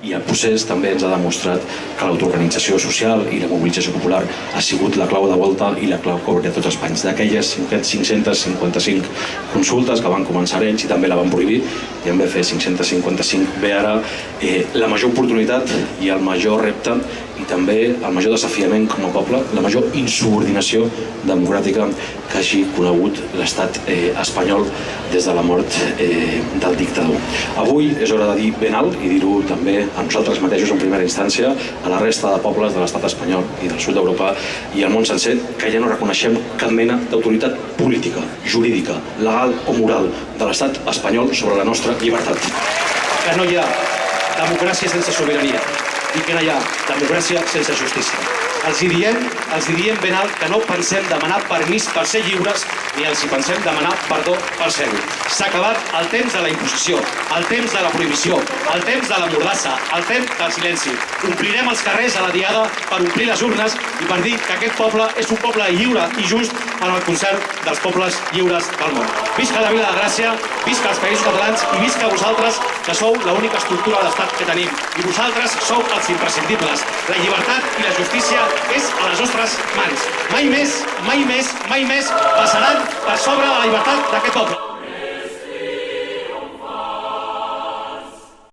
I el procés també ens ha demostrat que l'autoorganització social i la mobilització popular ha sigut la clau de volta i la clau que obria tots els panys. D'aquelles 555 consultes que van començar ells i també la van prohibir, i en ve fer 555, ve ara la major oportunitat i el major repte i també el major desafiament com a poble, la major insubordinació democràtica que hagi conegut l'estat espanyol des de la mort del dictador. Avui és hora de dir ben alt i dir-ho també a nosaltres mateixos en primera instància, a la resta de pobles de l'estat espanyol i del sud d'Europa i al món sencer, que ja no reconeixem cap mena d'autoritat política, jurídica, legal o moral de l'estat espanyol sobre la nostra llibertat. Que no hi ha democràcia sense sobirania i que no hi ha democràcia sense justícia. Els hi diem ben alt que no pensem demanar permís per ser lliures ni els hi pensem demanar perdó per ser-ho. S'ha acabat el temps de la imposició, el temps de la prohibició, el temps de la mordassa, el temps del silenci. Omplirem els carrers a la diada per omplir les urnes i per dir que aquest poble és un poble lliure i just en el concert dels pobles lliures del món. Visca la Vila de Gràcia, visca els Països Catalans i visca vosaltres, que sou l'única estructura d'estat que tenim. I vosaltres sou els imprescindibles. La llibertat i la justícia és a les nostres mans. Mai més passaran per sobre de la llibertat d'aquest poble.